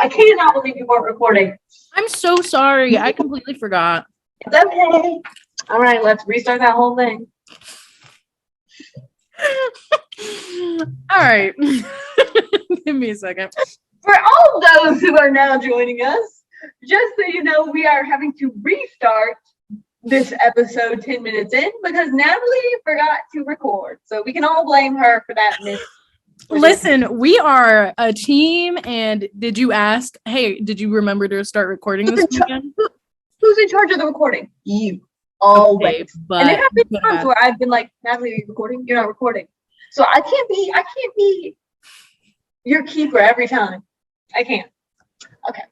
I cannot believe you weren't recording. I'm so sorry. I completely forgot. It's okay. All right, let's restart that whole thing. All right. Give me a second. For all those who are now joining us, just so you know, we are having to restart this episode 10 minutes in because Natalie forgot to record. So we can all blame her for that miss. Listen, we are a team, and did you ask, hey, did you remember to start recording this weekend? Who's in charge of the recording? You. Always. Okay, and there have been times where I've been like, Natalie, are you recording? You're not recording. So I can't be your keeper every time. I can't. Okay.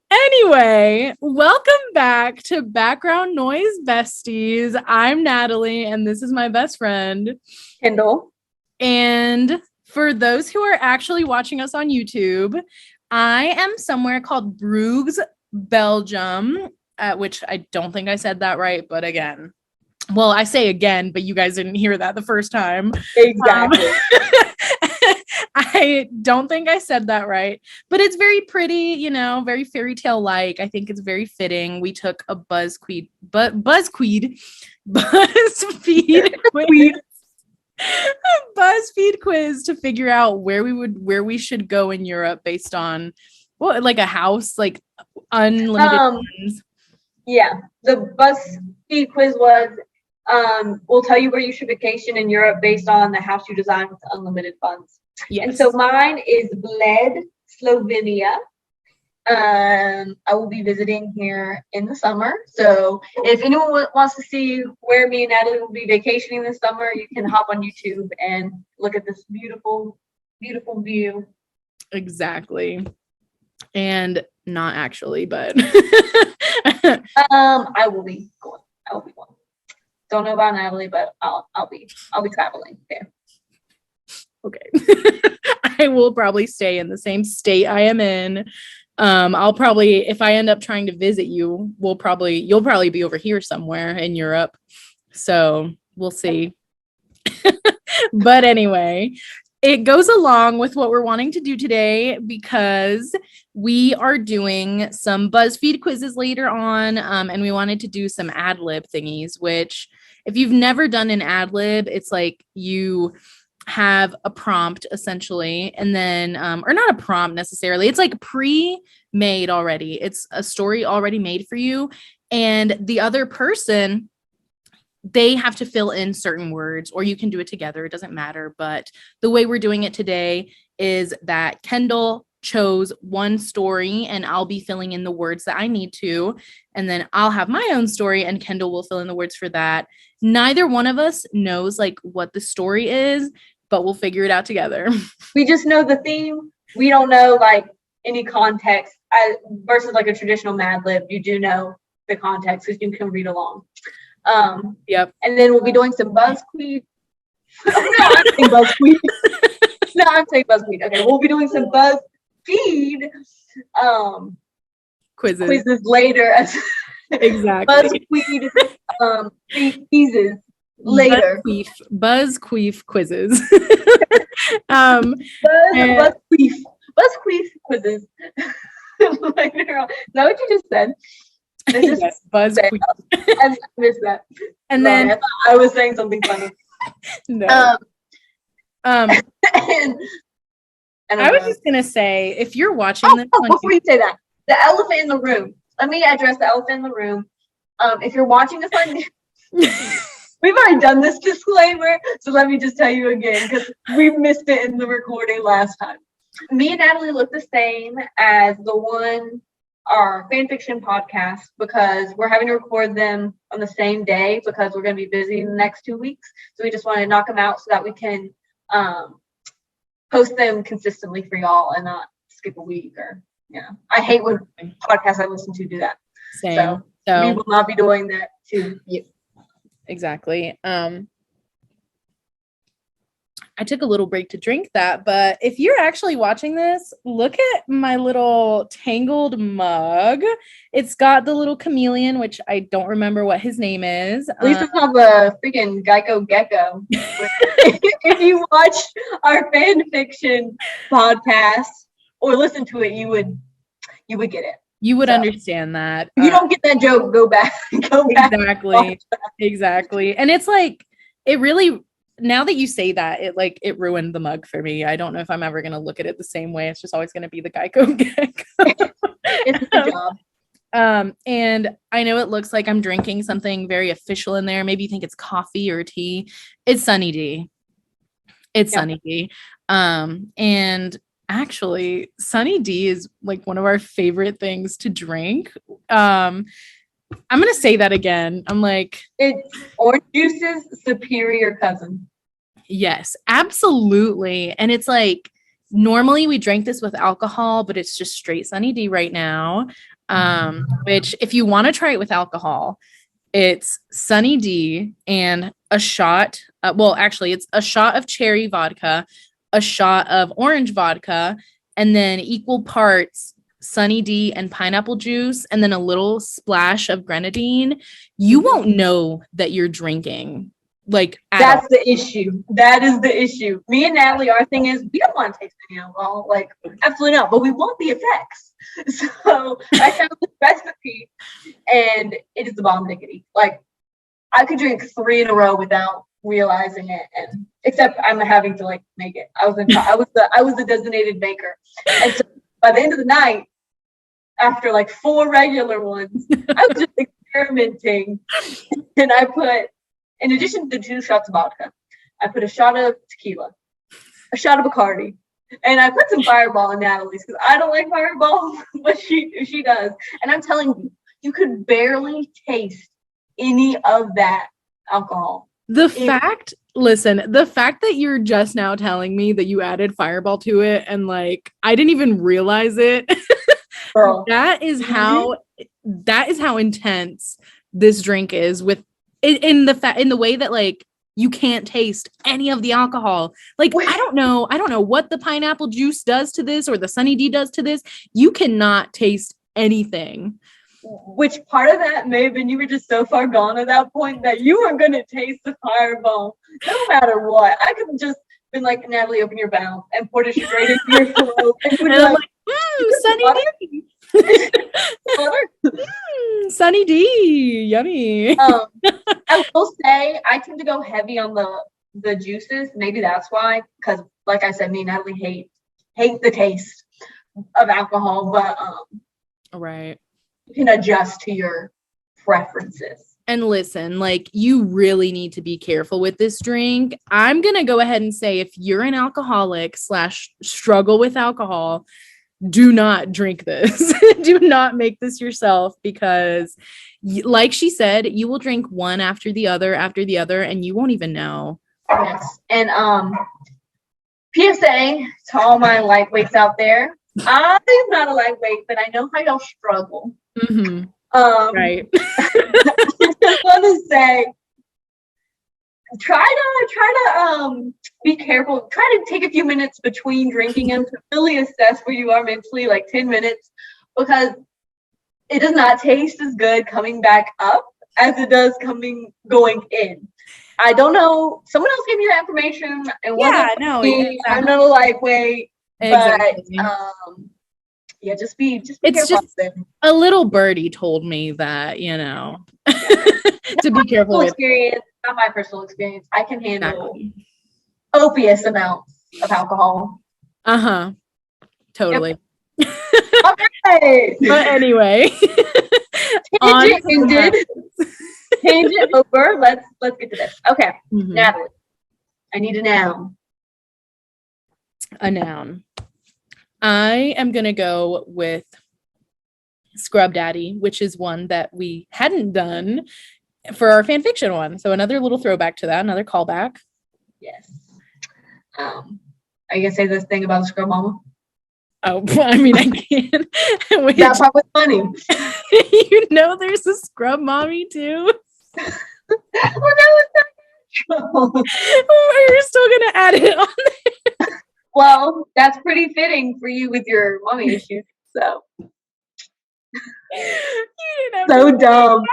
Anyway, welcome back to Background Noise Besties. I'm Natalie, and this is my best friend, Kendall. And for those who are actually watching us on YouTube, I am somewhere called Bruges, Belgium, which I don't think I said that right, but again. Well, I say again, but you guys didn't hear that the first time. Exactly. I don't think I said that right, but it's very pretty, you know, very fairy tale like. I think it's very fitting. We took a BuzzFeed quiz to figure out where we should go in Europe based on like a house, like unlimited funds. Yeah, the BuzzFeed quiz was we'll tell you where you should vacation in Europe based on the house you design with unlimited funds. Yes. And so mine is Bled, Slovenia. I will be visiting here in the summer. So if anyone wants to see where me and Natalie will be vacationing this summer, you can hop on YouTube and look at this beautiful, beautiful view. Exactly. And not actually, but I will be going. Don't know about Natalie, but I'll be traveling there. Okay. I will probably stay in the same state I am in. I'll probably, if I end up trying to visit you, you'll probably be over here somewhere in Europe. So we'll see. But anyway, it goes along with what we're wanting to do today because we are doing some BuzzFeed quizzes later on. And we wanted to do some Madlib thingies, which if you've never done an Madlib, it's like you have a prompt essentially, and then or not a prompt necessarily, it's like pre-made already. It's a story already made for you, and the other person, they have to fill in certain words, or you can do it together, it doesn't matter. But the way we're doing it today is that Kendall chose one story and I'll be filling in the words that I need to, and then I'll have my own story and Kendall will fill in the words for that. Neither one of us knows like what the story is, but we'll figure it out together. We just know the theme. We don't know like any context versus like a traditional Madlib. You do know the context because you can read along. Yep. And then we'll be doing some BuzzFeed. I'm saying BuzzFeed. No, I'm saying BuzzFeed. Okay, we'll be doing some BuzzFeed quizzes later. Exactly. BuzzFeed quizzes. Later. BuzzQueef quizzes. BuzzQueef quizzes. Later on. Is that what you just said? Yes, BuzzQueef. I missed that. And Sorry, then I thought I was saying something funny. No. And I was just gonna say, if you're watching this, before you say that, the elephant in the room. Let me address the elephant in the room. If you're watching this on we've already done this disclaimer, so let me just tell you again because we missed it in the recording last time. Me and Natalie look the same as our fan fiction podcast because we're having to record them on the same day because we're going to be busy in the next 2 weeks. So we just want to knock them out so that we can post them consistently for y'all and not skip a week I hate when podcasts I listen to do that. Same. So we will not be doing that to you. Exactly. I took a little break to drink that, but if you're actually watching this, look at my little Tangled mug. It's got the little chameleon, which I don't remember what his name is. At least it's not the freaking Geico Gecko. If you watch our fan fiction podcast or listened to it, you would get it. You would understand that. If you don't get that joke, go back. Exactly. And it's like, it really, now that you say that, it ruined the mug for me. I don't know if I'm ever going to look at it the same way. It's just always going to be the Geico gag. It's a job. And I know it looks like I'm drinking something very official in there. Maybe you think it's coffee or tea. It's Sunny D. Sunny D. And actually, Sunny D is like one of our favorite things to drink. I'm gonna say that again. I'm like, it's orange juice's superior cousin. Yes, absolutely. And it's like, normally we drink this with alcohol, but it's just straight Sunny D right now. Which if you want to try it with alcohol, it's Sunny D and a shot. It's a shot of cherry vodka, a shot of orange vodka, and then equal parts Sunny D and pineapple juice, and then a little splash of grenadine. You won't know that you're drinking. That's the issue. That is the issue. Me and Natalie, our thing is we don't want to taste any alcohol. Absolutely not. But we want the effects. So I found this recipe, and it is the bomb diggity. I could drink 3 in a row without realizing it, and except I'm having to make it. I was the designated baker, and so by the end of the night, after 4 regular ones, I was just experimenting, and I put, in addition to 2 shots of vodka, I put a shot of tequila, a shot of Bacardi, and I put some Fireball in Natalie's because I don't like Fireball, but she does. And I'm telling you, you could barely taste any of that alcohol. The fact that you're just now telling me that you added Fireball to it and I didn't even realize it. Girl. That is how intense this drink is in the way that you can't taste any of the alcohol. I don't know what the pineapple juice does to this or the Sunny D does to this. You cannot taste anything. Which part of that may have been you were just so far gone at that point that you weren't going to taste the Fireball no matter what. I could have just been like, Natalie, open your mouth and poured it straight into your throat. And I'm Sunny D. Sunny D, yummy. I will say I tend to go heavy on the juices. Maybe that's why, because like I said, me and Natalie hate the taste of alcohol, but right, you can adjust to your preferences. And listen, you really need to be careful with this drink. I'm gonna go ahead and say, if you're an alcoholic / struggle with alcohol, do not drink this. Do not make this yourself, because like she said, you will drink one after the other, and you won't even know. Yes. And PSA to all my lightweights out there. I'm not a lightweight, but I know how y'all struggle. Mm-hmm. Right. I just want to say, try to be careful. Try to take a few minutes between drinking them to really assess where you are mentally, 10 minutes, because it does not taste as good coming back up as it does going in. I don't know. Someone else gave me that information. And exactly. I'm not a lightweight, exactly. But just be it's careful. Just a little birdie told me that, to be careful with. Not my personal experience. I can handle copious amounts of alcohol. Totally. Yep. Okay. But anyway, tangent over. Let's get to this. Okay, mm-hmm. Natalie, I need a noun. A noun. I am gonna go with Scrub Daddy, which is one that we hadn't done for our fan fiction one. So another little throwback to that, another callback. Yes. Are you gonna say this thing about the Scrub Mama? Oh, I mean, I can. That part was funny. There's a Scrub Mommy too. Well, that was not natural. You're still gonna add it on there. Well, that's pretty fitting for you with your mommy issues. So. So dumb.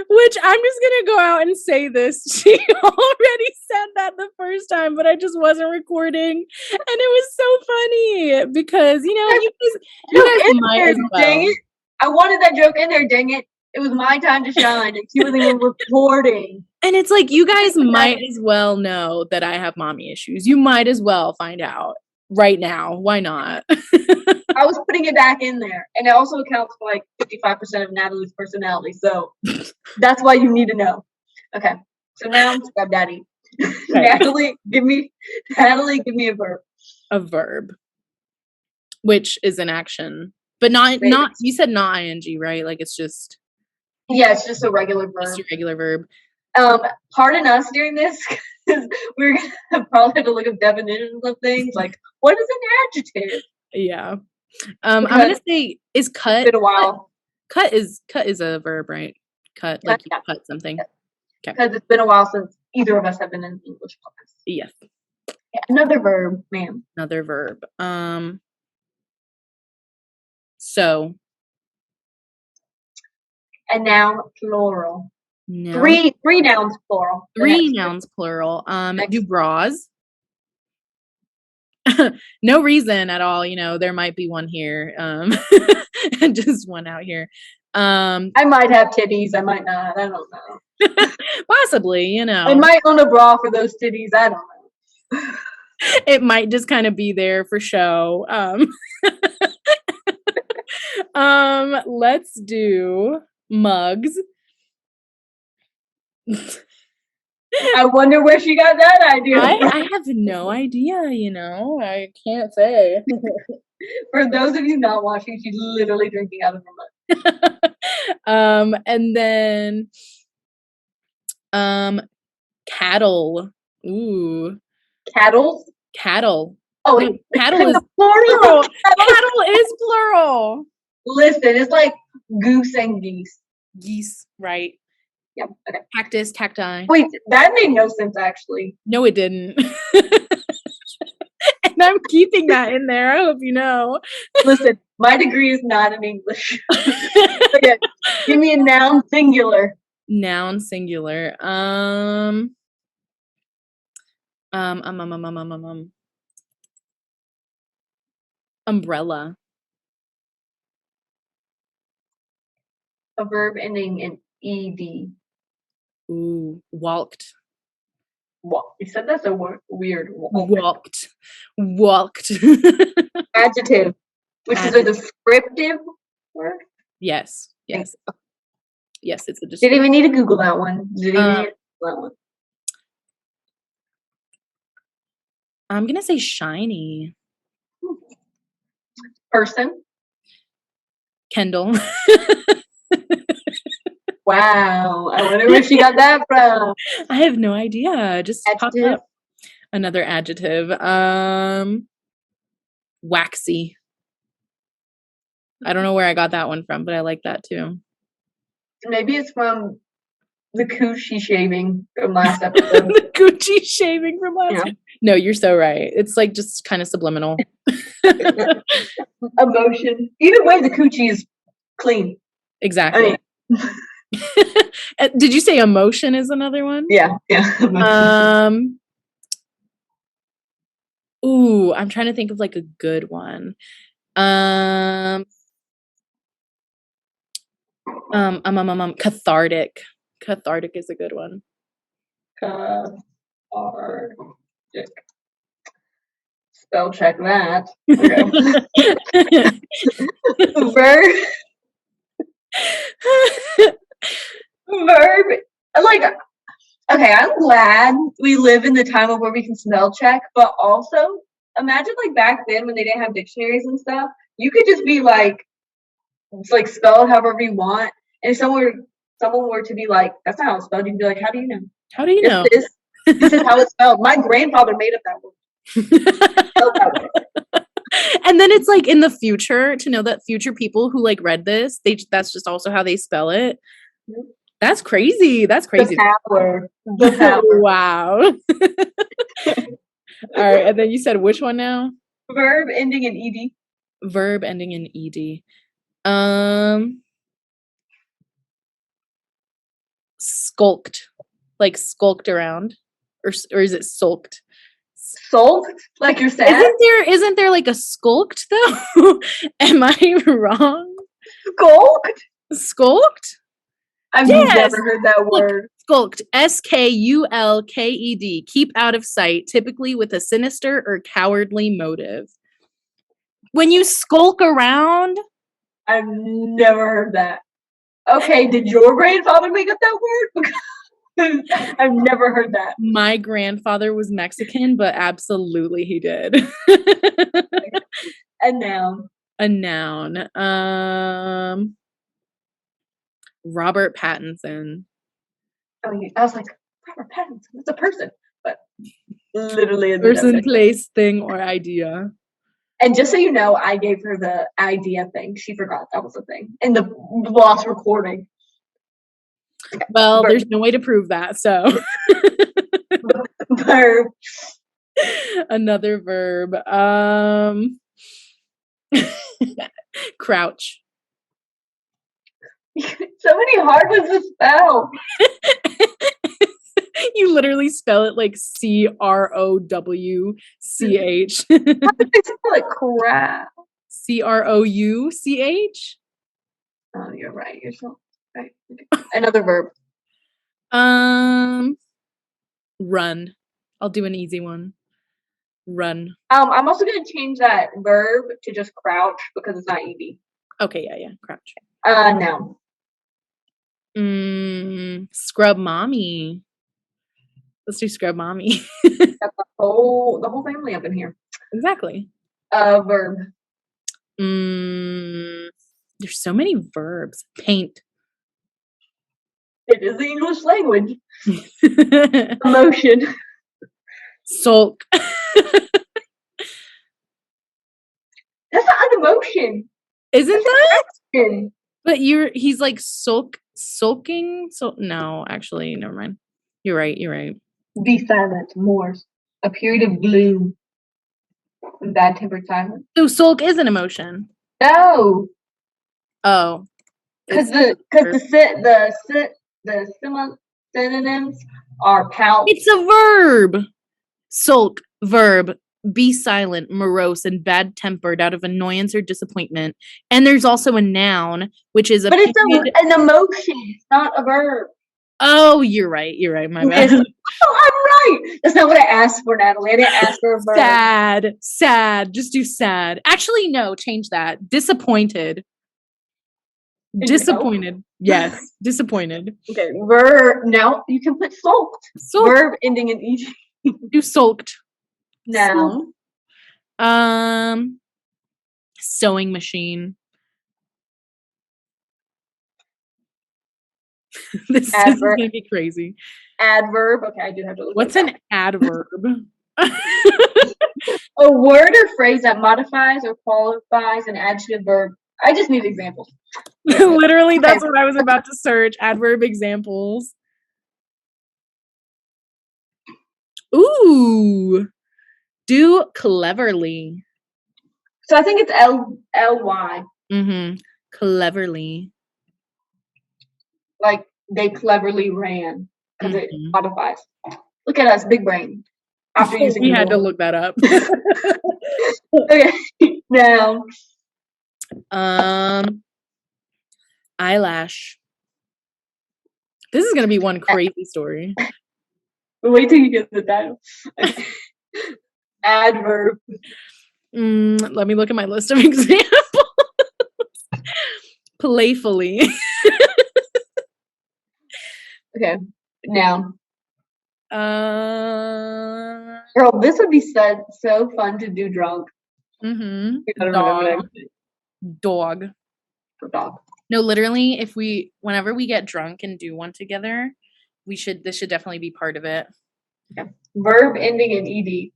Which I'm just gonna go out and say this. She already said that the first time, but I just wasn't recording, and it was so funny because you guys might as well. Dang it! I wanted that joke in there. Dang it! It was my time to shine, and she wasn't even recording. And it's like you guys might as well know that I have mommy issues. You might as well find out right now. Why not? I was putting it back in there, and it also accounts for like 55% of Natalie's personality. So that's why you need to know. Okay, so now Scrub Daddy. Okay. Natalie, give me a verb. A verb, which is an action, but not. You said not ing, right? Like it's just. Yeah, it's just a regular verb. Just a regular verb. Pardon us during this, because we're gonna probably have to look up definitions of things. Like, what is an adjective? Yeah. I'm gonna say is cut. It's been a while. Cut is a verb, right? Cut, like you cut something. Okay. Because it's been a while since either of us have been in English class. Yes. Yeah, another verb, ma'am. Another verb. So. And now plural. No. Three nouns plural. Three nouns plural. Do bras. No reason at all, there might be one here. Just one out here. I might have titties, I might not. I don't know. Possibly, I might own a bra for those titties. I don't know. It might just kind of be there for show. Let's do mugs. I wonder where she got that idea. I have no idea, I can't say. For those of you not watching, she's literally drinking out of her mug. And then cattle. Ooh. Cattle? Cattle. Oh, no, cattle is plural. Cattle is plural. Listen, it's like goose and geese. Geese, right? Yeah. Okay. Cactus, cacti. Wait, that made no sense actually. No, it didn't. And I'm keeping that in there. I hope you know. Listen, my degree is not in English. Okay, give me a noun singular. Noun singular. Umbrella. A verb ending in ed. Ooh, walked. You said that's a word. Weird. Walked. Adjective, which is a descriptive word. Yes. Yes, it's a descriptive. Didn't even need to Google that one. I'm gonna say shiny. Person. Kendall. Wow. I wonder where she got that from. I have no idea. Just popped Adjective. up. Another adjective. Waxy. I don't know where I got that one from, but I like that too. Maybe it's from the coochie shaving from last episode. The coochie shaving from last episode. No, you're so right. It's like just kind of subliminal. Emotion. Either way, the coochie is clean. Exactly. Did you say emotion is another one? Yeah. Ooh, I'm trying to think of like a good one. Cathartic. Cathartic is a good one. Cathartic. Spell check that. Okay. Verb. Like, okay, I'm glad we live in the time of where we can spell check, but also imagine like back then when they didn't have dictionaries and stuff, you could just be like spell it however you want, and if someone were to be like, that's not how it's spelled, you can be like, how do you know? How do you know? This is how it's spelled. My grandfather made up that word. And then it's like in the future to know that future people who like read this, that's just also how they spell it. That's crazy. The power. Wow. All right, and then you said which one now? Verb ending in ed. Verb ending in ed. Skulked. Like skulked around. Or is it sulked? Sulked? Like you're sad? Isn't there like a skulked though? Am I wrong? Skulked? Skulked? I've Yes. never heard that word. Skulked. SKULKED. Keep out of sight, typically with a sinister or cowardly motive. When you skulk around. I've never heard that. Okay, did your grandfather make up that word? I've never heard that. My grandfather was Mexican, but absolutely he did. A noun. A noun. Robert Pattinson. Oh, yeah. I was like, Robert Pattinson. It's a person, but literally a Person, place, thing, or idea. And just so you know, I gave her the idea thing. She forgot that was a thing in the lost recording. Well, there's no way to prove that, so. Verb. Another verb. Crouch. So many hard ones to spell. You literally spell it like CROWCH. How did they spell it? Crap. CROUCH? Oh, you're right. You're so right. Okay. Another verb. Run. I'll do an easy one. Run. I'm also gonna change that verb to just crouch because it's not easy. Okay, yeah, crouch. Noun. Scrub mommy. Let's do scrub mommy. That's the whole family up in here. Exactly. Verb. There's so many verbs. Paint. It is the English language. Emotion. Sulk. That's not an emotion. Isn't that? Action. But he's like sulking. So no, actually, never mind. You're right. Be silent. Morse. A period of gloom. Bad tempered silence. So sulk is an emotion. No. Oh. Because the synonyms are pout. It's a verb. Sulk, verb. Be silent, morose, and bad-tempered out of annoyance or disappointment. And there's also a noun, which is But it's an emotion. It's not a verb. Oh, you're right. My bad. Oh, I'm right. That's not what I asked for, Natalie. I didn't ask for a verb. Sad. Just do sad. Actually, no. Change that. Disappointed. Disappointed. Yes. Disappointed. Okay. Verb. Now you can put sulked. Verb ending in ed. Do sulked. Noun. Sewing machine. This is gonna be crazy. Adverb. Okay, I do have to look. What's an adverb? A word or phrase that modifies or qualifies an adjective verb. I just need examples. Literally, that's what I was about to search. Adverb examples. Ooh. Do cleverly. So I think it's L-Y. Cleverly. Like they cleverly ran because it modifies. Look at us, big brain. After using we had to look that up. Okay, now. Eyelash. This is gonna be one crazy story. Wait till you get the title. Adverb. Let me look at my list of examples. Playfully. Okay, now. Girl, this would be so fun to do drunk. Dog. No, literally, whenever we get drunk and do one together, this should definitely be part of it. Okay. Verb ending in ed.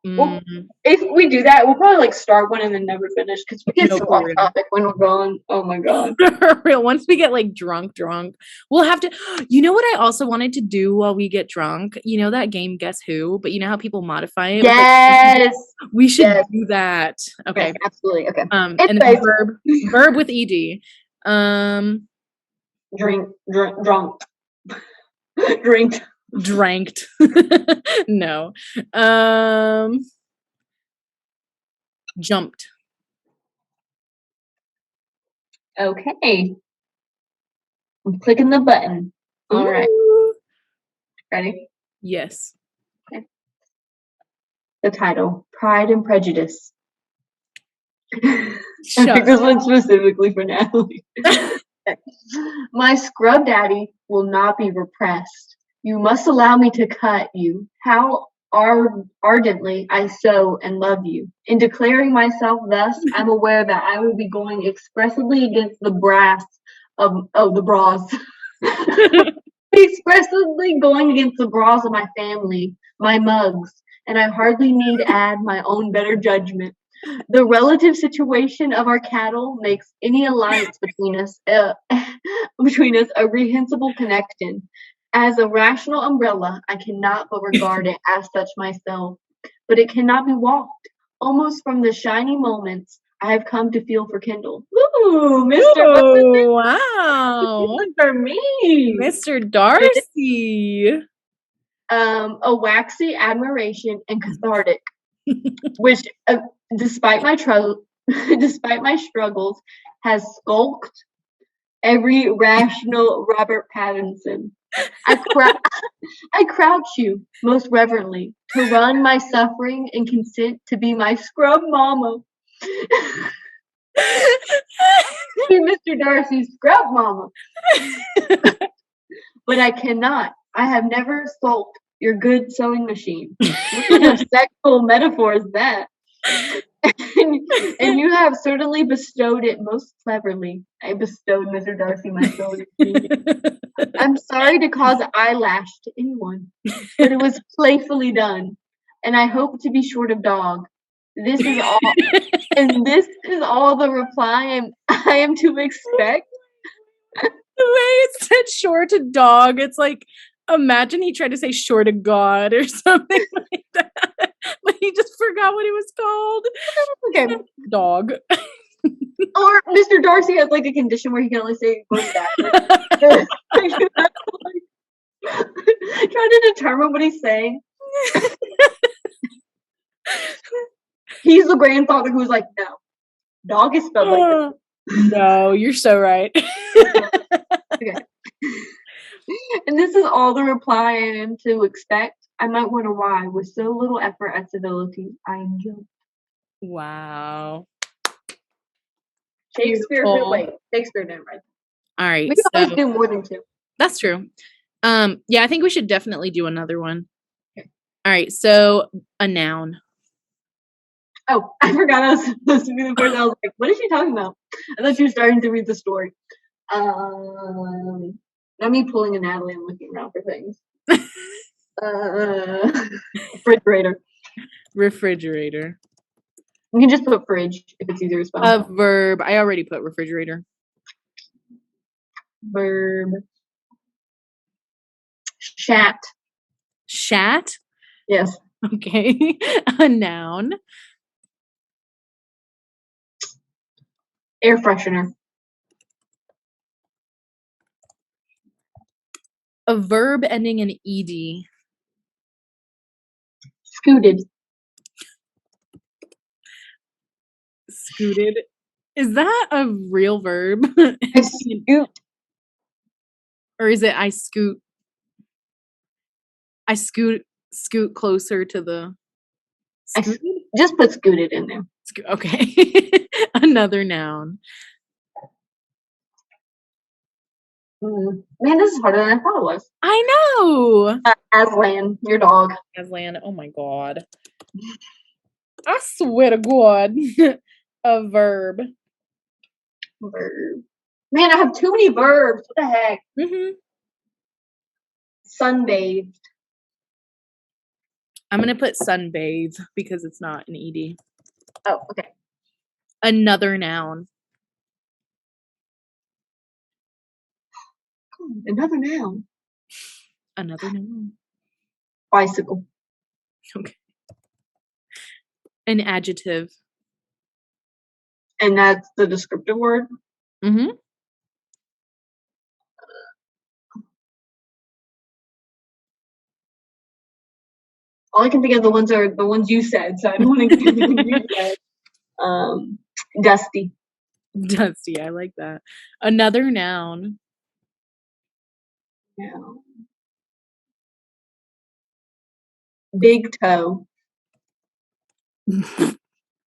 Well, if we do that, we'll probably start one and then never finish because we get so off topic when we're going. Oh my god! For real, once we get drunk, we'll have to. You know what I also wanted to do while we get drunk? You know that game Guess Who? But you know how people modify it. Yes, we should do that. Okay, yes, absolutely. Okay. And then verb with ed. Drunk. Drink. Dranked. No. Jumped. Okay. I'm clicking the button. All right. Ooh. Ready? Yes. Okay. The title, Pride and Prejudice. I picked this one specifically for Natalie. My scrub daddy will not be repressed. You must allow me to cut you. How ardently I so and love you. In declaring myself thus, I'm aware that I will be going expressly against the bras of the bras. Expressly going against the bras of my family, my mugs, and I hardly need add my own better judgment. The relative situation of our cattle makes any alliance between us a reprehensible connection. As a rational umbrella, I cannot but regard it as such myself, but it cannot be walked. Almost from the shiny moments I have come to feel for Kindle. Ooh, Mr. What's his name? Wow. For me. Mr. Darcy. A waxy admiration and cathartic, which, despite my struggles, has skulked every rational Robert Pattinson. I crouch you most reverently to run my suffering and consent to be my scrub mama. Be Mr. Darcy's scrub mama. But I cannot. I have never sulked your good sewing machine. What kind of sexual metaphor is that? And you have certainly bestowed it most cleverly. I bestowed Mr. Darcy my sewing machine. I'm sorry to cause eyelash to anyone, but it was playfully done, and I hope to be short of dog. This is all, and this is all the reply I am to expect. The way it said short to dog, it's like, imagine he tried to say short to God or something like that, but he just forgot what it was called. Okay, dog. Or Mr. Darcy has like a condition where he can only say words backwards. Trying to determine what he's saying. He's the grandfather who's like, no, dog is spelled like this. No, you're so right. Okay. And this is all the reply I am to expect. I might wonder why, with so little effort at civility, I am guilty. Wow. Shakespeare. Beautiful. Wait, Shakespeare didn't write. All right. We can always do more than two. That's true. Yeah, I think we should definitely do another one. Okay. All right. So a noun. Oh, I forgot I was supposed to be the first. I was like, what is she talking about? I thought she was starting to read the story. Not me pulling a Natalie and looking around for things. Refrigerator. Refrigerator. You can just put fridge if it's easier to spell. A verb. I already put refrigerator. Verb. Shat. Shat? Yes. Okay. A noun. Air freshener. A verb ending in ed. Scooted. Scooted. Is that a real verb? I scoot. Or is it I scoot? I scoot closer to the just put scooted in there. Okay. Another noun. Man, this is harder than I thought it was. I know. Aslan, your dog. Aslan. Oh my god. I swear to God. A verb. Verb. Man, I have too many verbs. What the heck? Mm-hmm. Sunbathed. I'm gonna put sunbathe because it's not an ed. Oh, okay. Another noun. Another noun. Another noun. Bicycle. Okay. An adjective. And that's the descriptive word? Mm-hmm. All I can think of are the ones you said, so I don't want to give the one you said. Dusty. Dusty, I like that. Another noun. No. Big toe.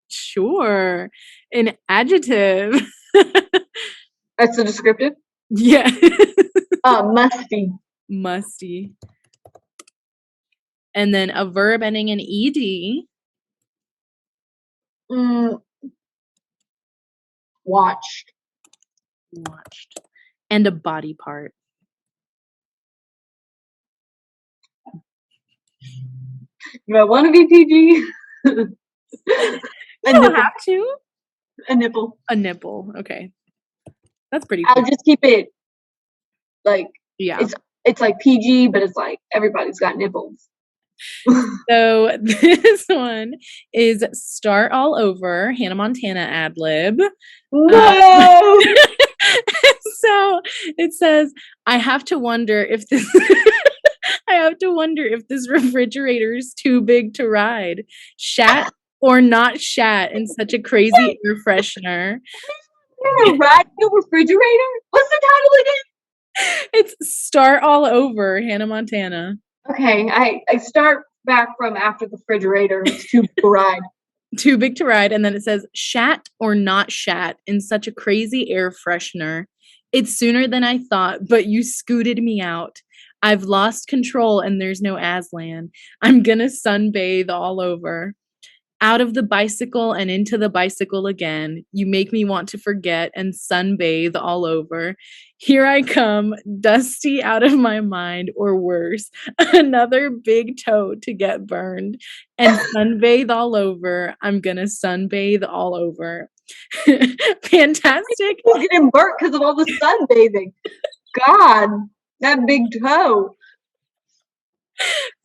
Sure. An adjective. That's the descriptive. Yeah. Musty. Musty. And then a verb ending in ed. Watched. Watched. And a body part. Do I want to be PG? You don't have to. A nipple. A nipple. Okay. That's pretty cool. I'll just keep it like, yeah. It's like PG, but it's like everybody's got nipples. So this one is Start All Over, Hannah Montana ad-lib. No! So it says, I have to wonder if this refrigerator is too big to ride. Shat or not shat in such a crazy air freshener. You're gonna ride the refrigerator? What's the title again? It's Start All Over, Hannah Montana. Okay, I start back from after the refrigerator. It's too big to ride. Too big to ride. And then it says, shat or not shat in such a crazy air freshener. It's sooner than I thought, but you scooted me out. I've lost control and there's no Aslan. I'm gonna sunbathe all over. Out of the bicycle and into the bicycle again. You make me want to forget and sunbathe all over. Here I come, dusty out of my mind, or worse, another big toe to get burned and sunbathe all over. I'm gonna sunbathe all over. Fantastic. He's getting burnt because of all the sunbathing. God, that big toe.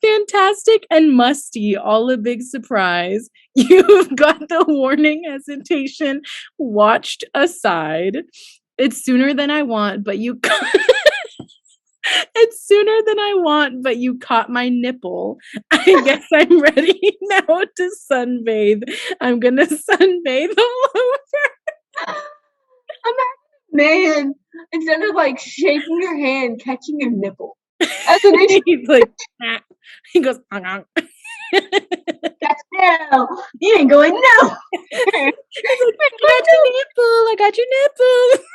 Fantastic and musty, all a big surprise. You've got the warning hesitation watched aside. It's sooner than I want, but you it's sooner than I want, but you caught my nipple. I guess I'm ready now to sunbathe. I'm gonna sunbathe all over. Man, instead of like shaking your hand, catching your nipple. That's an issue. He's like, ah. He goes, that's no. You ain't going no. He's like, I got your nipple. I got your nipple.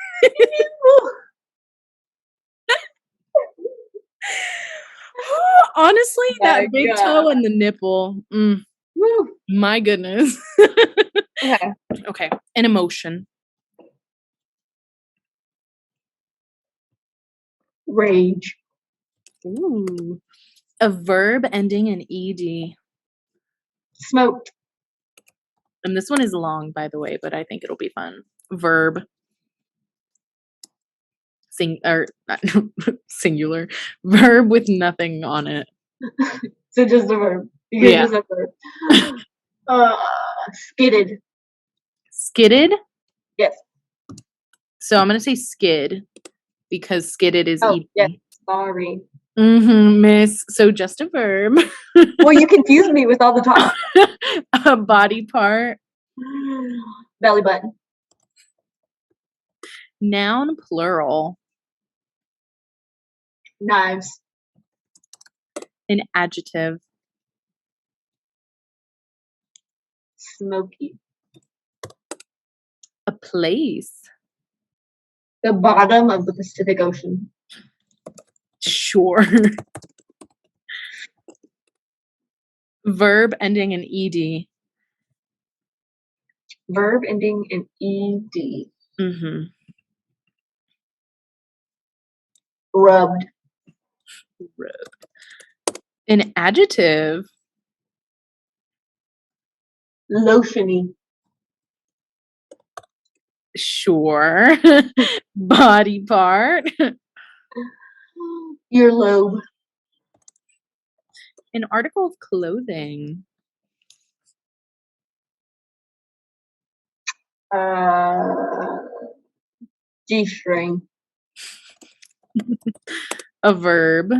Honestly, that big toe and the nipple. My goodness. Okay. Okay. An emotion. Rage. Ooh. A verb ending in ed. Smoked. And this one is long, by the way, but I think it'll be fun. Verb. Singular. Verb with nothing on it. So just the verb. Just a verb. Skidded. Skidded? Yes. So I'm gonna say skid because skidded is ed. Yes. Sorry. Miss. So just a verb. Well, you confused me with all the talk. A body part. Belly button. Noun plural. Knives. An adjective. Smoky. A place. The bottom of the Pacific Ocean. Sure. Verb ending in ed. Verb ending in ed. Rubbed. An adjective. Lotiony. Sure. Body part. Earlobe. An article of clothing. G-string. A verb.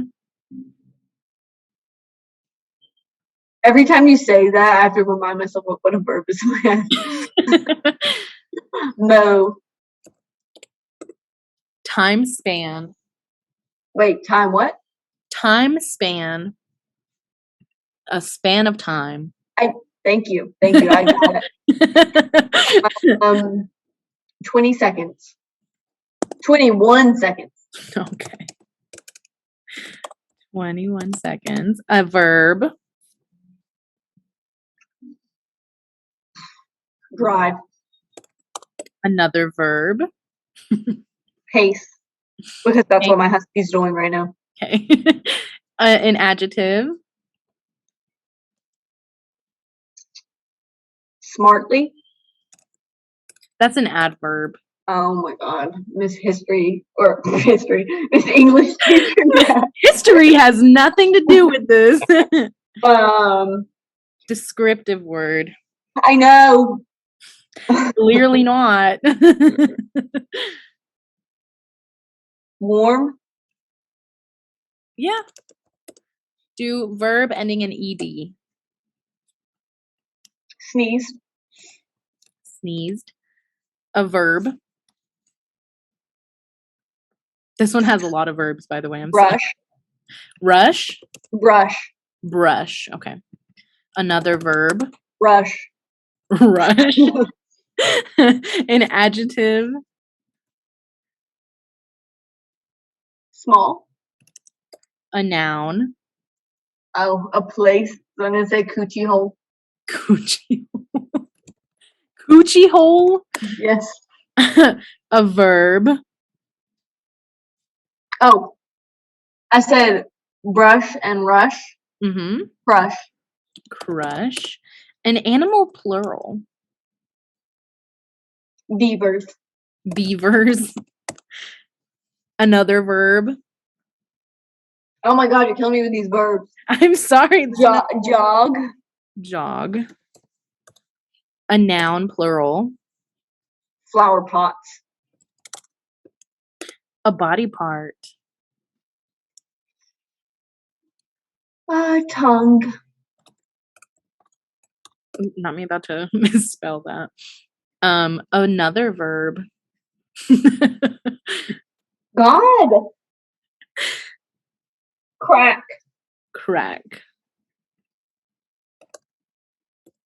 Every time you say that, I have to remind myself what a verb is in my head. No. Time span. Wait, time what? Time span. A span of time. Thank you. I got it. 20 seconds. 21 seconds. Okay. 21 seconds. A verb. Drive. Another verb. Pace. Because that's what my husky's doing right now. Okay. An adjective. Smartly. That's an adverb. Oh my God. Miss English teacher. Yeah. History has nothing to do with this. Descriptive word. I know. Clearly not. Warm. Yeah. Do verb ending in ed. Sneeze. Sneezed. A verb. This one has a lot of verbs, by the way. Brush. Rush. Brush. Brush. Okay. Another verb. Rush. Rush. An adjective. Small. A noun. Oh, a place. So I'm gonna say coochie hole. Coochie hole. Coochie hole. Yes. A verb. Oh, I said brush and rush. Mm-hmm. Crush. Crush. An animal plural. Beavers. Beavers. Another verb. Oh my God, you're killing me with these verbs. I'm sorry. Jog. Jog. A noun plural. Flower pots. A body part. Tongue. Not me about to misspell that. Another verb. God. Crack. Crack.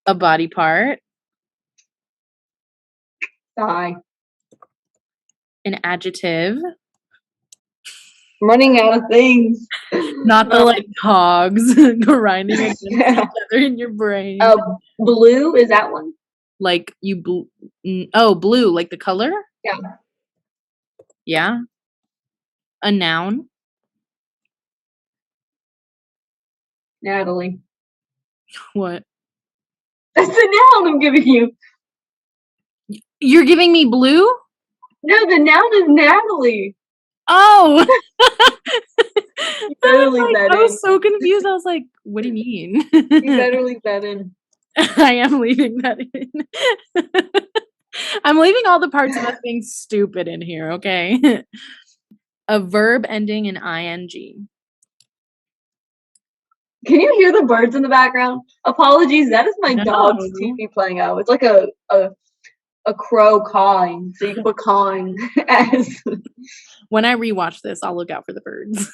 A body part. Thigh. An adjective. I'm running out of things. Not the like cogs grinding against each other in your brain. Blue, is that one? Like you blue, like the color? Yeah. Yeah. A noun. Natalie. What? That's the noun I'm giving you. You're giving me blue? No, the noun is Natalie. Oh. You better leave that in. I was so confused. I was like, what do you mean? You better leave that in. I am leaving that in. I'm leaving all the parts of us being stupid in here, okay? A verb ending in ing. Can you hear the birds in the background? Apologies, that is my dog's TV playing out. It's like a crow cawing, so you can put cawing as. When I rewatch this, I'll look out for the birds.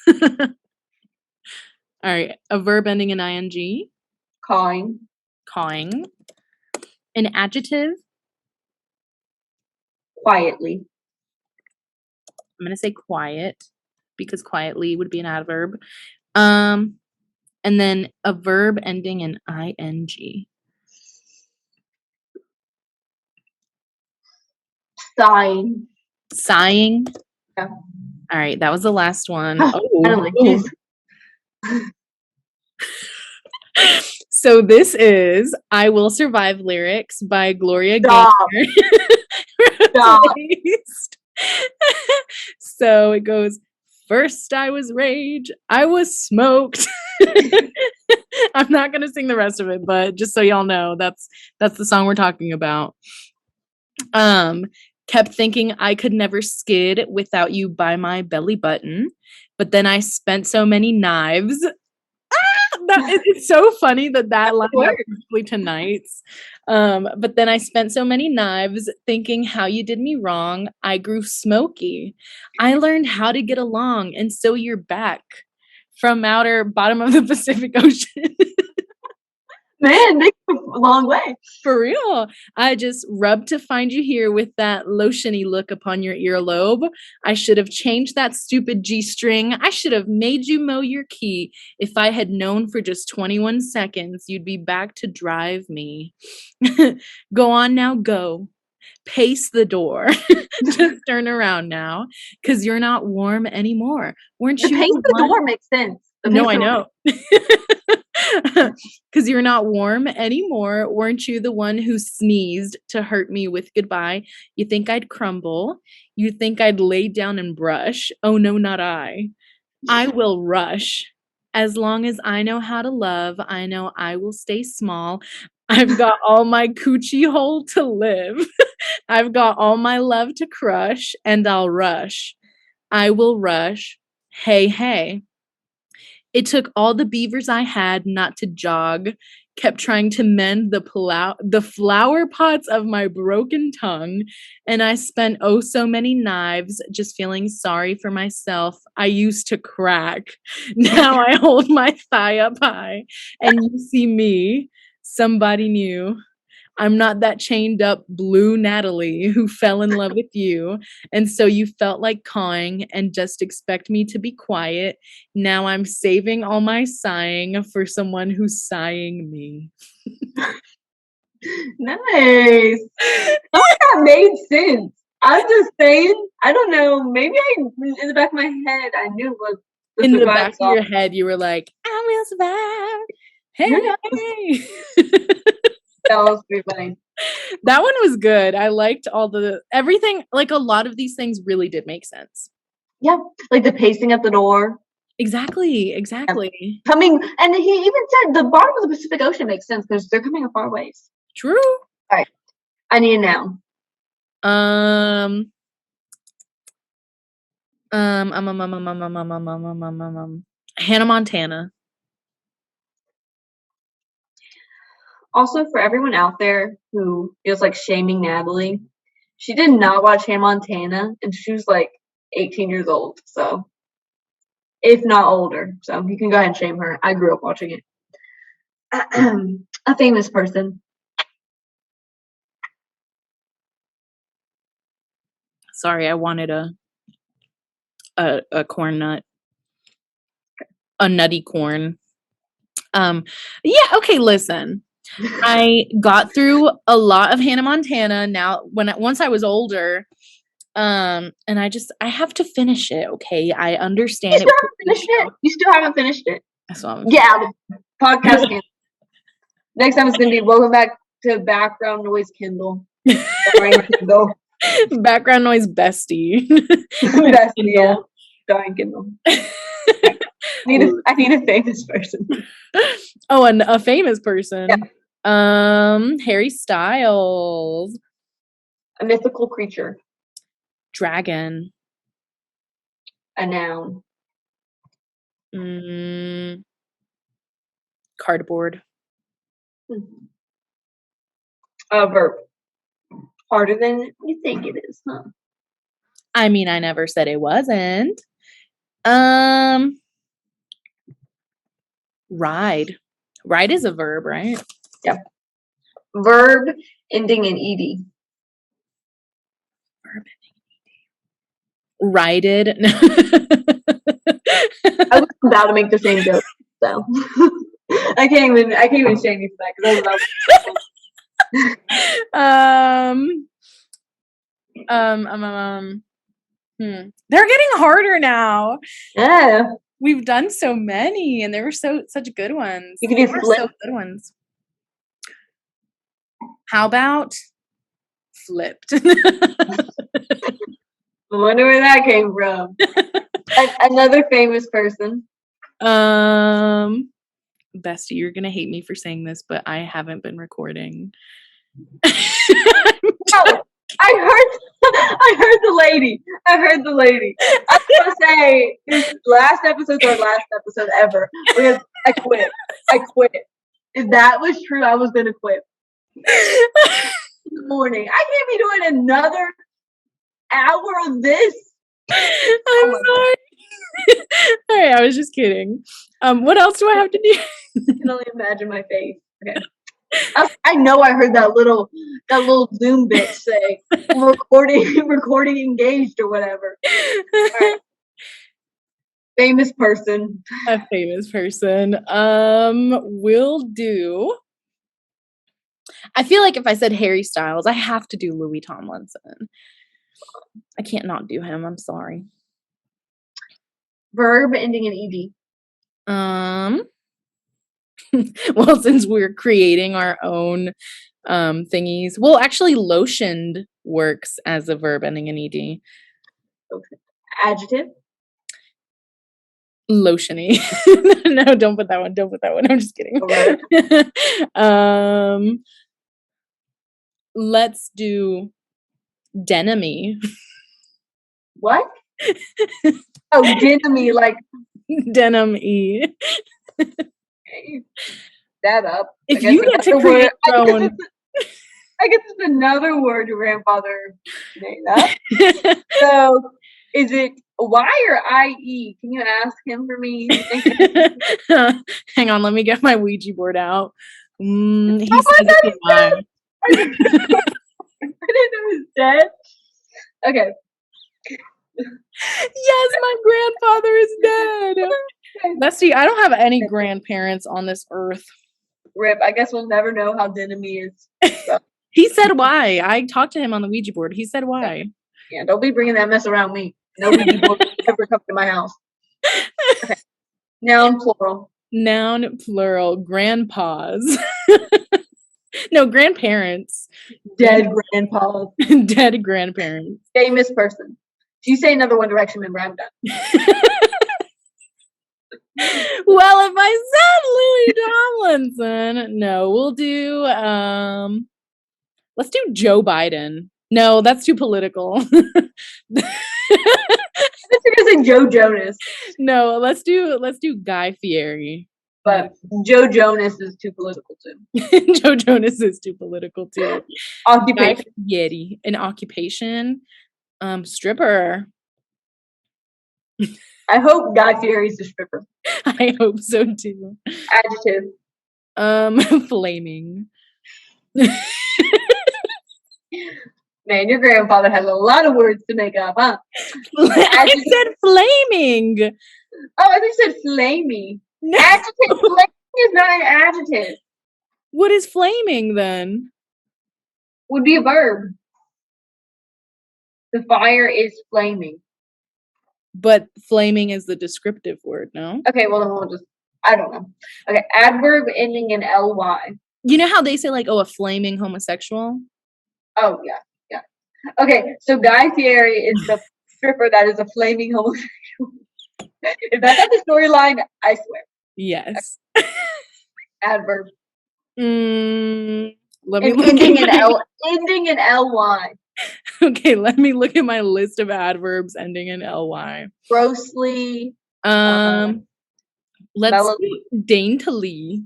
All right, a verb ending in ing. Cawing. Cawing. An adjective. Quietly. I'm gonna say quiet because quietly would be an adverb. And then a verb ending in ing. Sighing. Sighing. Yeah. All right, that was the last one. So this is "I Will Survive" lyrics by Gloria Gaynor. So it goes, first I was rage, I was smoked. I'm not gonna sing the rest of it, but just so y'all know, that's the song we're talking about. Kept thinking I could never skid without you by my belly button, but then I spent so many knives. It's so funny that lined up works. perfectly to nights. But then I spent so many knives thinking how you did me wrong. I grew smoky. I learned how to get along, and so you're back from outer bottom of the Pacific Ocean. Man, they go a long way. For real. I just rubbed to find you here with that lotiony look upon your earlobe. I should have changed that stupid G-string. I should have made you mow your key. If I had known for just 21 seconds, you'd be back to drive me. Go on now, go. Pace the door. Just turn around now, because you're not warm anymore. Weren't The you pace the of the one? door makes sense. No, I know. Because you're not warm anymore. Weren't you the one who sneezed to hurt me with goodbye? You think I'd crumble? You think I'd lay down and brush? Oh, no, not I. I will rush. As long as I know how to love, I know I will stay small. I've got all my coochie hole to live. I've got all my love to crush, and I'll rush. I will rush. Hey, hey. It took all the beavers I had not to jog, kept trying to mend the flower pots of my broken tongue, and I spent oh so many knives just feeling sorry for myself. I used to crack. Now I hold my thigh up high, and you see me, somebody new. I'm not that chained up blue Natalie who fell in love with you. And so you felt like cawing and just expect me to be quiet. Now I'm saving all my sighing for someone who's sighing me. Nice. That made sense. I'm just saying, I don't know, maybe in the back of my head, I knew it was In the back of your head, you were like, I will survive. Hey. That was pretty funny. That one was good. I liked everything. Like a lot of these things really did make sense. Yeah, like the pacing at the door. Exactly. Coming, and he even said the bottom of the Pacific Ocean makes sense because they're coming a far ways. True. All right, I need a noun. Hannah Montana. Also, for everyone out there who feels like shaming Natalie, she did not watch Hannah Montana, and she was like 18 years old, so if not older. So you can go ahead and shame her. I grew up watching it. A famous person. Sorry, I wanted a corn nut. A nutty corn. Yeah, okay, listen. I got through a lot of Hannah Montana once I was older. And I have to finish it, okay? I understand You still haven't finished it. Yeah, the podcast. Next time it's gonna be welcome back to background noise Kindle. Background noise bestie. Bestie, yeah. Darn Kindle. I need a famous person. Oh, and a famous person. Yeah. Harry Styles. A mythical creature. Dragon. A noun. Cardboard. A verb. Harder than you think it is, huh? I mean, I never said it wasn't. Ride. Ride is a verb, right? Yeah. Verb ending in ed. Verb ending in ed. Righted. I was about to make the same joke, so I can't even shame you for that because I was about to. They're getting harder now. Yeah. We've done so many, and they were such good ones. You can do flip. So good ones. How about flipped? I wonder where that came from. Another famous person. Bestie, you're gonna hate me for saying this, but I haven't been recording. Oh, I heard the lady. I was gonna say this last episode or last episode ever. I quit. If that was true, I was gonna quit. In the morning. I can't be doing another hour of this. I'm sorry. All right, I was just kidding. What else do I have to do? I can only imagine my face. Okay. I know I heard that little Zoom bitch say recording engaged or whatever. All right. Famous person. A famous person. Will do. I feel like if I said Harry Styles, I have to do Louis Tomlinson. I can't not do him. I'm sorry. Verb ending in ed. Well, since we're creating our own thingies, well, actually, lotioned works as a verb ending in ed. Okay. Adjective. Lotiony. No, don't put that one. I'm just kidding. Let's do denim-y. What? Oh, denim-y, like denim-y. That up. If you get to create your own. I guess it's another word your grandfather made up. So, is it Y or IE? Can you ask him for me? Hang on, let me get my Ouija board out. He said it's Y. I didn't know he's dead. Okay. Yes, my grandfather is dead. Bestie, I don't have any grandparents on this earth. Rip, I guess we'll never know how denim-y is. So. He said why. I talked to him on the Ouija board. He said why. Yeah, don't be bringing that mess around me. No Ouija board ever come to my house. Okay. Noun plural. Noun plural. Grandpas. No, grandparents. Dead grandpas. Dead grandparents. Famous person. If you say another One Direction member, I'm done. Well, if I said Louis Tomlinson, no, we'll do let's do Joe Biden. No, that's too political. This is Joe Jonas. No, let's do Guy Fieri. But Joe Jonas is too political too. Joe Jonas is too political too. Occupation. Guy Fieri. An occupation. Stripper. I hope Guy Fieri's a stripper. I hope so too. Adjective. Flaming. Man, your grandfather has a lot of words to make up, huh? I said flaming. Oh, I think you said flamey. No. Adjective. Flaming is not an adjective. What is flaming then? Would be a verb. The fire is flaming. But flaming is the descriptive word, no? Okay, well then we'll just, I don't know. Okay, adverb ending in ly. You know how they say like, oh, a flaming homosexual? Oh, yeah. Okay, so Guy Fieri is the stripper that is a flaming homosexual. If that's not the storyline, I swear. Yes. Adverb. Let me look ending in ly. Okay, let me look at my list of adverbs ending in ly. Grossly. Let's do daintily.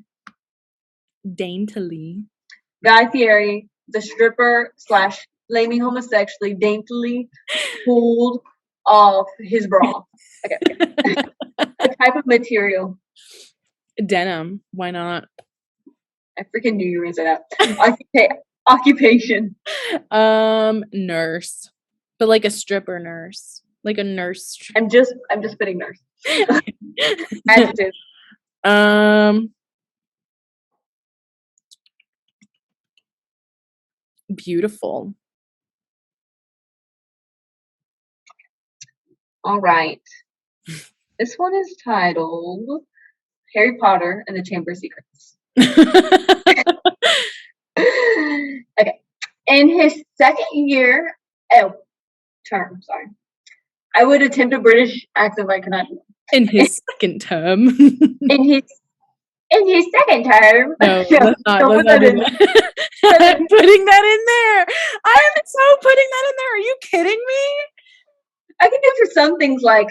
Daintily. Guy Fieri, the stripper / flaming homosexually, daintily pulled off his bra. Okay. A type of material. Denim. Why not? I freaking knew you were gonna say that. Occupation. Nurse. But like a stripper nurse. Like a nurse. I'm just putting nurse. Adjective. Beautiful. All right. This one is titled Harry Potter and the Chamber of Secrets. Okay. In his second year, term, sorry. I would attempt a British accent, but I cannot do it. In his second term. In his second term. No, let's not do that. I'm putting that in there. I am so putting that in there. Are you kidding me? I can do it for some things like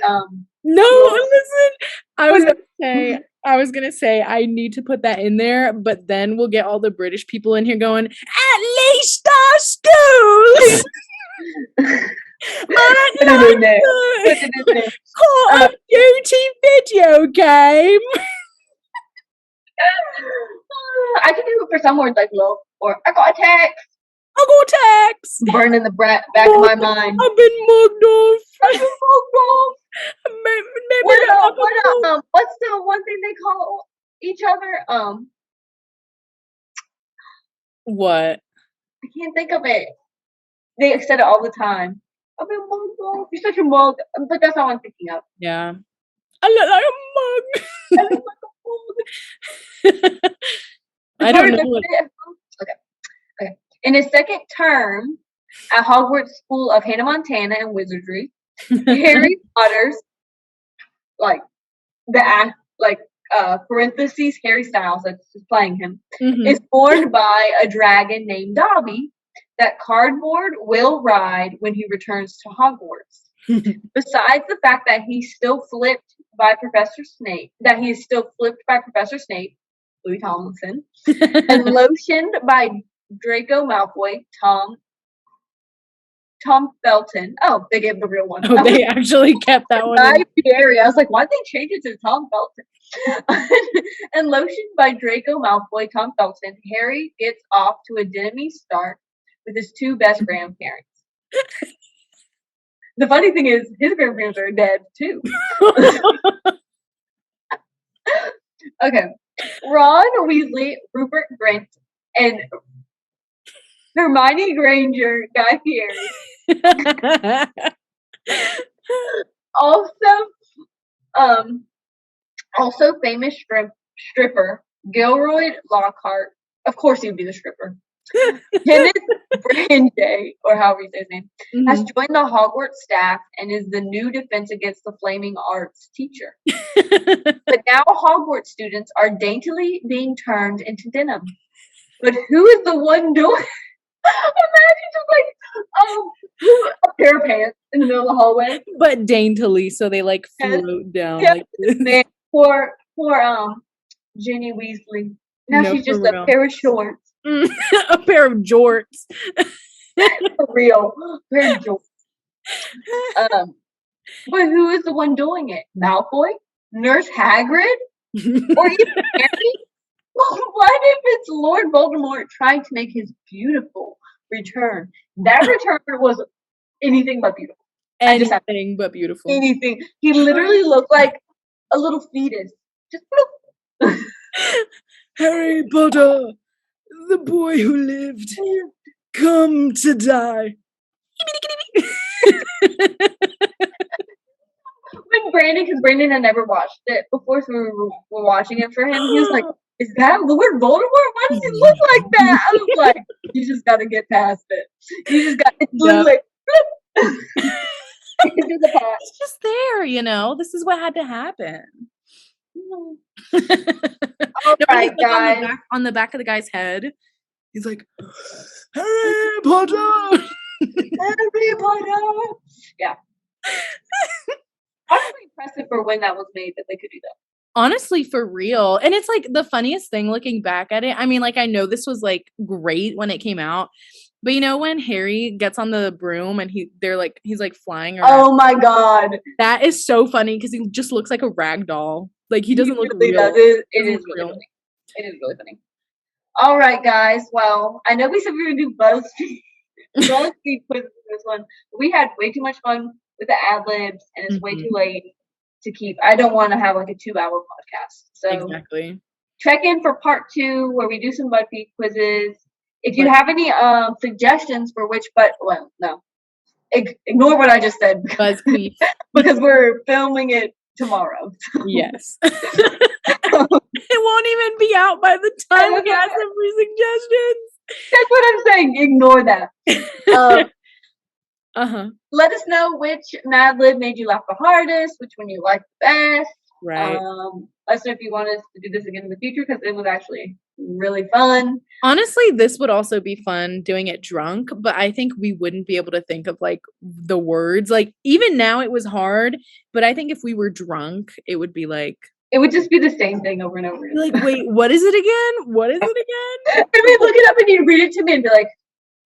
No, Well, listen. I was gonna say I need to put that in there, but then we'll get all the British people in here going, at least our schools aren't put it in there. like Put it in there. Call of Duty video game. I can do it for some words like love or I got a text. I'll go tax. Burn in the back of my mind. I've been mugged off. I've been mugged off. What's the one thing they call each other? What? I can't think of it. They said it all the time. I've been mugged off. You're such a mug, but that's all I'm thinking of. Yeah. I look like a mug. I don't know what. Okay. In his second term at Hogwarts School of Hannah Montana and Wizardry, Harry Potter's parentheses Harry Styles, that's just playing him, is warned by a dragon named Dobby that Cardboard will ride when he returns to Hogwarts. Besides the fact that he's still flipped by Professor Snape, Louis Tomlinson, and lotioned by Draco Malfoy, Tom Felton. Oh, they gave the real one. Oh, they actually kept that one. I was like, why'd they change it to Tom Felton? And lotioned by Draco Malfoy, Tom Felton, Harry gets off to a dinamy start with his two best grandparents. The funny thing is, his grandparents are dead too. Okay. Ron Weasley, Rupert Grint, and Hermione Granger, Guy Fieri. Also famous stripper Gilroy Lockhart. Of course, he would be the stripper. Kenneth Brandy, or however you say his name, has joined the Hogwarts staff and is the new Defense Against the Flaming Arts teacher. But now Hogwarts students are daintily being turned into denim. But who is the one doing? Imagine just a pair of pants in the middle of the hallway, but daintily, so they like float down. Yeah, like poor Ginny Weasley. Now she's just a pair of shorts. A pair of jorts. For real. A pair of jorts. But who is the one doing it? Malfoy? Nurse Hagrid? Or even Harry? What if it's Lord Voldemort trying to make his beautiful return? That return was anything but beautiful. Anything but beautiful. Anything. He literally looked like a little fetus. Just Harry Potter, the boy who lived, come to die. When because Brandon had never watched it before, so we were watching it for him. He was like, "Is that Lord Voldemort? Why does he look like that?" I was like, "You just got to get past it. You just got it's like." It's just there, you know. This is what had to happen. All right, guys. On the back of the guy's head, he's like, Harry Potter. Harry Potter. Yeah. Honestly impressive for when that was made that they could do that. Honestly, for real. And it's like the funniest thing looking back at it. I mean, like, I know this was like great when it came out, but you know when Harry gets on the broom and he's like flying around. Oh my god. That is so funny because he just looks like a rag doll. Like he doesn't look real. It is really funny. It is really funny. All right, guys. Well, I know we said we were going to do BuzzFeed quizzes for this one. We had way too much fun with the ad-libs, and it's way too late to keep. I don't want to have like a 2-hour podcast. So exactly. Check in for part 2 where we do some BuzzFeed quizzes. If you have any suggestions for which, ignore what I just said. BuzzFeed. Because we're filming it tomorrow. Yes. It won't even be out by the time we have some free suggestions. That's what I'm saying. Ignore that. Let us know which Madlib made you laugh the hardest, which one you liked the best. Right. Let us know if you want us to do this again in the future, because it was actually really fun. Honestly, this would also be fun doing it drunk, but I think we wouldn't be able to think of like the words. Like even now it was hard, but I think if we were drunk, it would be like it would just be the same thing over and over again. Like, wait, what is it again? What is it again? And we'd look it up and you'd read it to me and be like,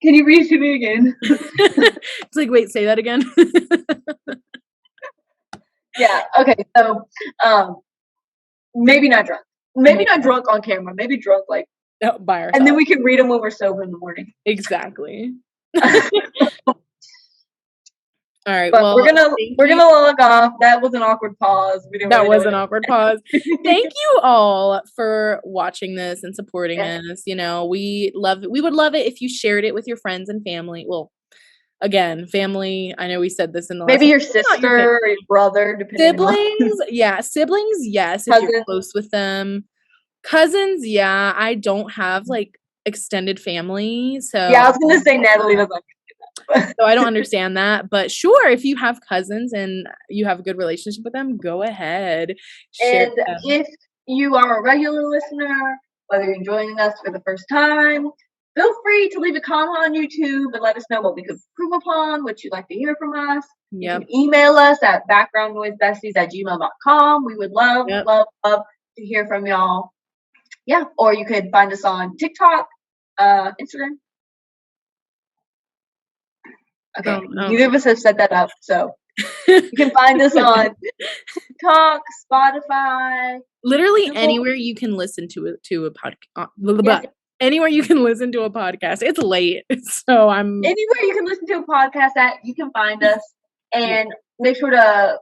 can you read it to me again? It's like, wait, say that again. Yeah, okay, so maybe not drunk. Maybe not drunk on camera. Maybe drunk like by ourselves. And then we can read them when we're sober in the morning. Exactly. All right. But well, we're gonna log off. That was an awkward pause. That was an awkward pause. Thank you all for watching this and supporting us. You know, we would love it if you shared it with your friends and family. Well, again, family. I know we said this in the maybe your sister or your brother, depending siblings. Yeah, siblings. Yes, if you're close with them. Cousins. Yeah, I don't have like extended family, so yeah, I was gonna say Natalie doesn't. So I don't understand that, but sure, if you have cousins and you have a good relationship with them, go ahead. And if you are a regular listener, whether you're joining us for the first time, feel free to leave a comment on YouTube and let us know what we could improve upon, what you'd like to hear from us. Yep. You can email us at backgroundnoisebesties@gmail.com. We would love to hear from y'all. Yeah, or you could find us on TikTok, Instagram. Okay, neither of us have set that up, so you can find us on TikTok, Spotify, literally anywhere you can listen to a podcast. Anywhere you can listen to a podcast. It's late, so anywhere you can listen to a podcast at, you can find us, and make sure to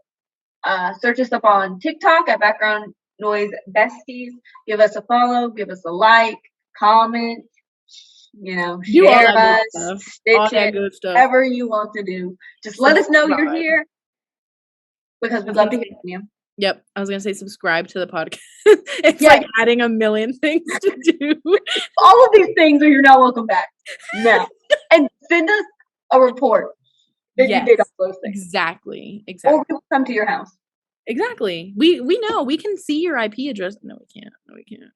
search us up on TikTok at Background Noise Besties. Give us a follow, give us a like, comment. You know, share us, stitch it, whatever you want to do. Just let us know you're here, because we'd love to hear from you. Yep, I was gonna say subscribe to the podcast. It's like adding a million things to do. All of these things, or you're not welcome back. No, and send us a report that you did all those things. Exactly. Or we'll come to your house. Exactly. We know we can see your IP address. No, we can't.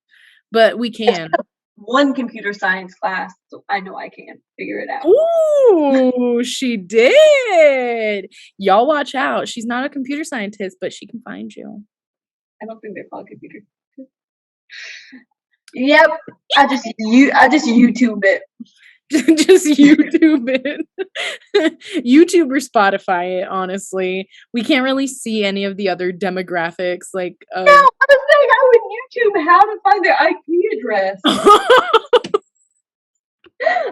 But we can. One computer science class, so I know I can figure it out. Ooh, she did. Y'all watch out. She's not a computer scientist, but she can find you. I don't think they're called computers. Yep. I just YouTube it. Just YouTube it. YouTube or Spotify it, honestly. We can't really see any of the other demographics like No, I was saying I would YouTube how to find their IP address.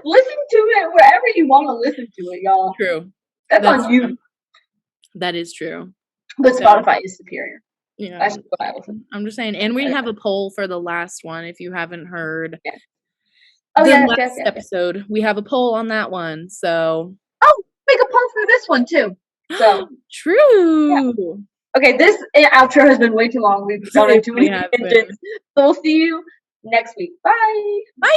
Listen to it wherever you want to listen to it, y'all. True. That's on you. True. That is true. But Spotify is superior. Yeah. That's what I listen. I'm just saying. And we have a poll for the last one if you haven't heard. Yeah. Last episode. We have a poll on that one. So make a poll for this one too. So true. Yeah. Okay, this outro has been way too long. We've gone into too many tangents. So we'll see you next week. Bye. Bye.